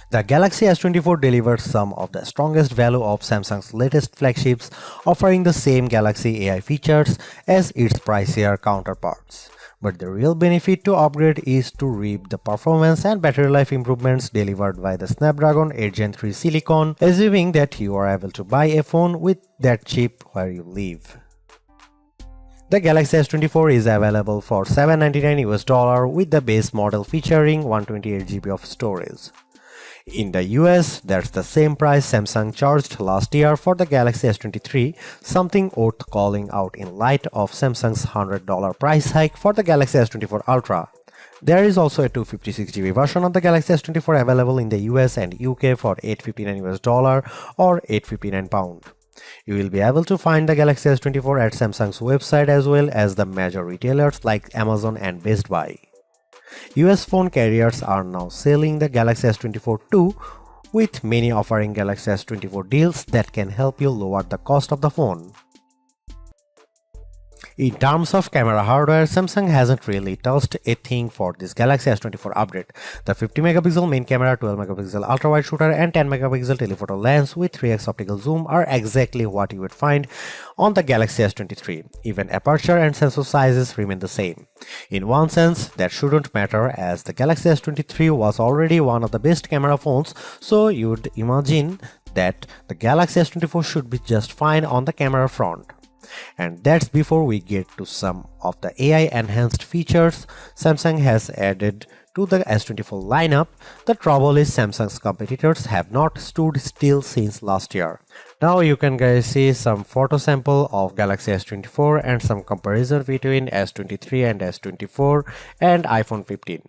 The Galaxy S24 delivers some of the strongest value of Samsung's latest flagships, offering the same Galaxy AI features as its pricier counterparts. But the real benefit to upgrade is to reap the performance and battery life improvements delivered by the Snapdragon 8 Gen 3 Silicon, assuming that you are able to buy a phone with that chip where you live. The Galaxy S24 is available for $799 with the base model featuring 128GB of storage. In the US, that's the same price Samsung charged last year for the Galaxy S23, something worth calling out in light of Samsung's $100 price hike for the Galaxy S24 Ultra. There is also a 256GB version of the Galaxy S24 available in the US and UK for $859 or £859. You will be able to find the Galaxy S24 at Samsung's website as well as the major retailers like Amazon and Best Buy. US phone carriers are now selling the Galaxy S24 too, with many offering Galaxy S24 deals that can help you lower the cost of the phone. In terms of camera hardware, Samsung hasn't really touched a thing for this Galaxy S24 update. The 50MP main camera, 12MP ultra-wide shooter and 10MP telephoto lens with 3x optical zoom are exactly what you would find on the Galaxy S23. Even aperture and sensor sizes remain the same. In one sense, that shouldn't matter as the Galaxy S23 was already one of the best camera phones, so you'd imagine that the Galaxy S24 should be just fine on the camera front. And that's before we get to some of the AI enhanced features Samsung has added to the S24 lineup. The trouble is Samsung's competitors have not stood still since last year. Now you can guys see some photo sample of Galaxy S24 and some comparison between S23 and S24 and iPhone 15.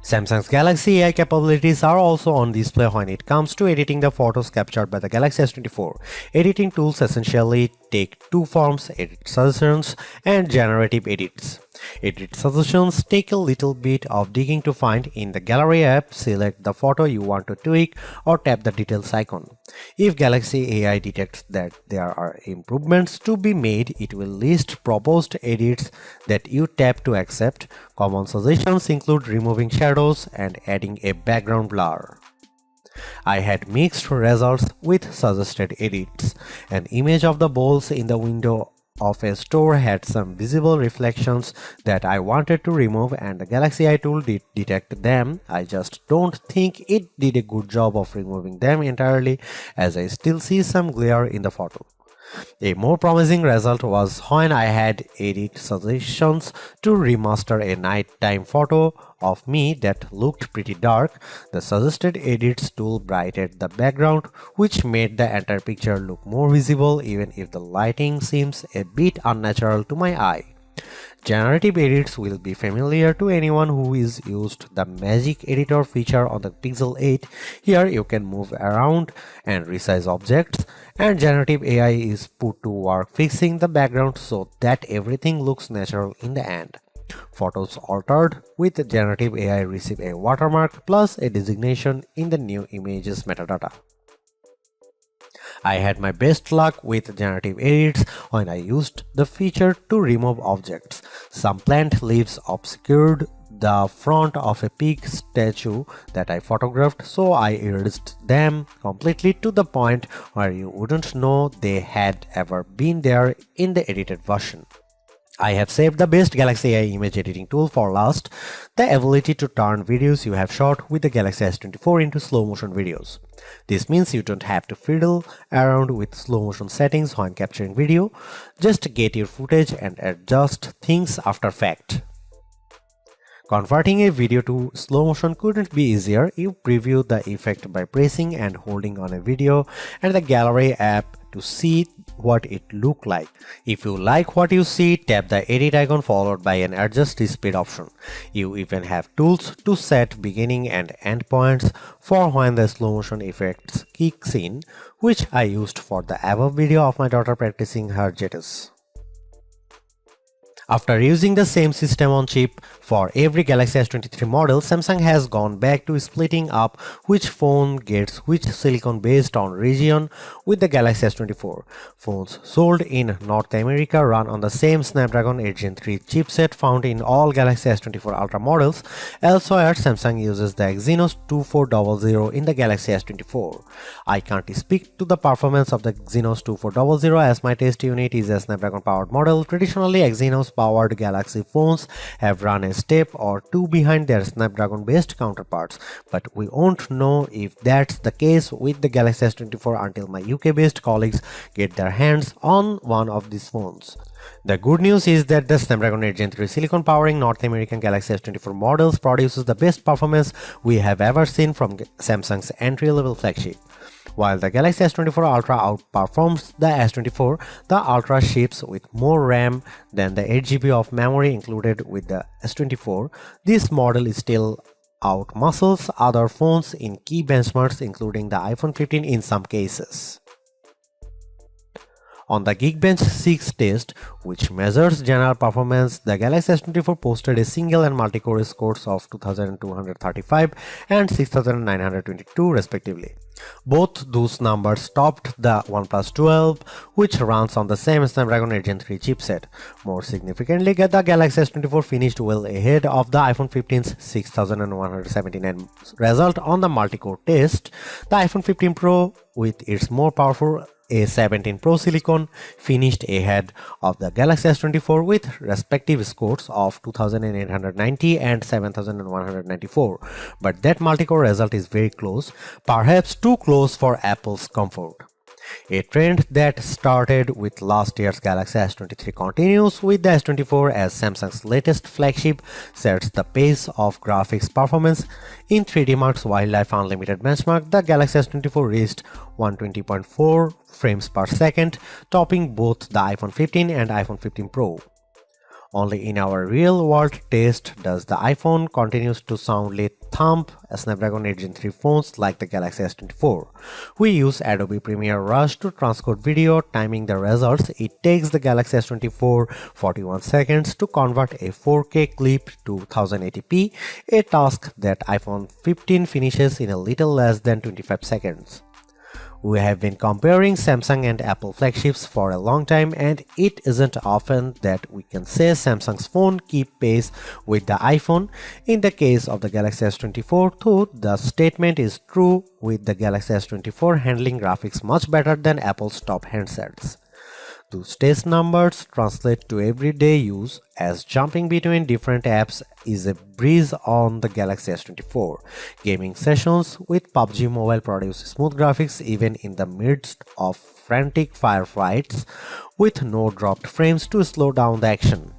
Samsung's Galaxy AI capabilities are also on display when it comes to editing the photos captured by the Galaxy S24. Editing tools essentially take two forms: edit suggestions and generative edits. Edit suggestions take a little bit of digging to find. In the Gallery app, select the photo you want to tweak or tap the details icon. If Galaxy AI detects that there are improvements to be made, it will list proposed edits that you tap to accept. Common suggestions include removing shadows and adding a background blur. I had mixed results with suggested edits. An image of the bowls in the window of a store had some visible reflections that I wanted to remove, and the Galaxy Eye tool did detect them. I just don't think it did a good job of removing them entirely, as I still see some glare in the photo. A more promising result was when I had edit suggestions to remaster a nighttime photo of me that looked pretty dark. The suggested edits tool brightened the background, which made the entire picture look more visible even if the lighting seems a bit unnatural to my eye. Generative edits will be familiar to anyone who has used the Magic Editor feature on the Pixel 8. Here you can move around and resize objects, and generative AI is put to work fixing the background so that everything looks natural in the end. Photos altered with generative AI receive a watermark plus a designation in the new images metadata. I had my best luck with generative edits when I used the feature to remove objects. Some plant leaves obscured the front of a pig statue that I photographed, so I erased them completely to the point where you wouldn't know they had ever been there in the edited version. I have saved the best Galaxy AI image editing tool for last, the ability to turn videos you have shot with the Galaxy S24 into slow motion videos. This means you don't have to fiddle around with slow motion settings when capturing video. Just get your footage and adjust things after fact. Converting a video to slow motion couldn't be easier. You preview the effect by pressing and holding on a video and the Gallery app to see what it looked like. If you like what you see, tap the edit icon followed by an adjust speed option. You even have tools to set beginning and end points for when the slow motion effects kicks in, which I used for the above video of my daughter practicing her jetters. After using the same system on chip for every Galaxy S23 model, Samsung has gone back to splitting up which phone gets which silicon based on region with the Galaxy S24. Phones sold in North America run on the same Snapdragon 8 Gen 3 chipset found in all Galaxy S24 Ultra models. Elsewhere, Samsung uses the Exynos 2400 in the Galaxy S24. I can't speak to the performance of the Exynos 2400 as my test unit is a Snapdragon powered model. Traditionally, Exynos powered Galaxy phones have run a step or two behind their Snapdragon based counterparts, but we won't know if that's the case with the Galaxy S24 until my UK based colleagues get their hands on one of these phones. The good news is that the Snapdragon 8 Gen 3 silicon powering North American Galaxy S24 models produces the best performance we have ever seen from Samsung's entry-level flagship. While the Galaxy S24 Ultra outperforms the S24, the Ultra ships with more RAM than the 8GB of memory included with the S24. This model is still outmuscles other phones in key benchmarks including the iPhone 15 in some cases. On the Geekbench 6 test, which measures general performance, the Galaxy S24 posted a single and multi-core scores of 2235 and 6922 respectively. Both those numbers topped the OnePlus 12, which runs on the same Snapdragon 8 Gen 3 chipset. More significantly, the Galaxy S24 finished well ahead of the iPhone 15's 6179 result on the multi-core test. The iPhone 15 Pro, with its more powerful A17 Pro silicon, finished ahead of the Galaxy S24 with respective scores of 2890 and 7194, but that multi-core result is very close, perhaps too close for Apple's comfort. A trend that started with last year's Galaxy S23 continues with the S24 as Samsung's latest flagship sets the pace of graphics performance. In 3D Mark's Wildlife Unlimited benchmark, the Galaxy S24 reached 120.4 frames per second, topping both the iPhone 15 and iPhone 15 Pro. Only in our real-world test does the iPhone continues to soundly thump Snapdragon 8 Gen 3 phones like the Galaxy S24. We use Adobe Premiere Rush to transcode video, timing the results. It takes the Galaxy S24 41 seconds to convert a 4K clip to 1080p, a task that iPhone 15 finishes in a little less than 25 seconds. We have been comparing Samsung and Apple flagships for a long time, and it isn't often that we can say Samsung's phone keep pace with the iPhone. In the case of the Galaxy S24, though, the statement is true, with the Galaxy S24 handling graphics much better than Apple's top handsets. Those test numbers translate to everyday use, as jumping between different apps is a breeze on the Galaxy S24. Gaming sessions with PUBG Mobile produce smooth graphics even in the midst of frantic firefights, with no dropped frames to slow down the action.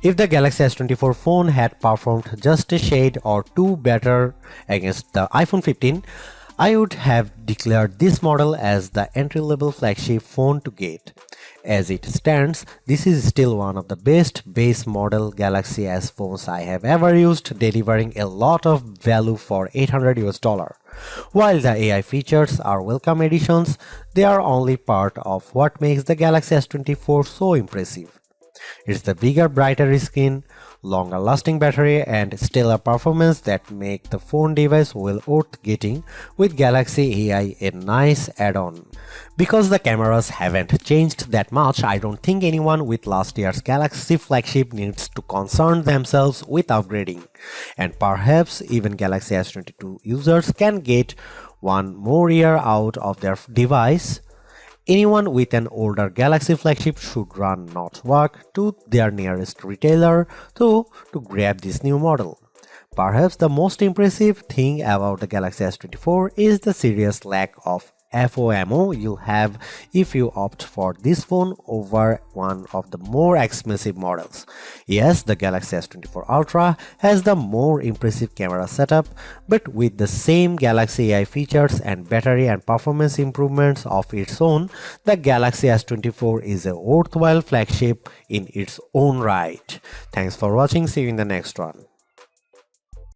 If the Galaxy S24 phone had performed just a shade or two better against the iPhone 15, I would have declared this model as the entry-level flagship phone to get. As it stands, this is still one of the best base model Galaxy S phones I have ever used, delivering a lot of value for $800. While the AI features are welcome additions, they are only part of what makes the Galaxy S24 so impressive. It's the bigger, brighter screen, longer lasting battery, and stellar performance that make the phone device well worth getting, with Galaxy AI a nice add-on. Because the cameras haven't changed that much, I don't think anyone with last year's Galaxy flagship needs to concern themselves with upgrading. And perhaps even Galaxy S22 users can get one more year out of their device. Anyone with an older Galaxy flagship should run not walk to their nearest retailer to grab this new model. Perhaps the most impressive thing about the Galaxy S24 is the serious lack of FOMO you'll have if you opt for this phone over one of the more expensive models. Yes, the Galaxy S24 Ultra has the more impressive camera setup, but with the same Galaxy AI features and battery and performance improvements of its own, the Galaxy S24 is a worthwhile flagship in its own right. Thanks for watching. See you in the next one.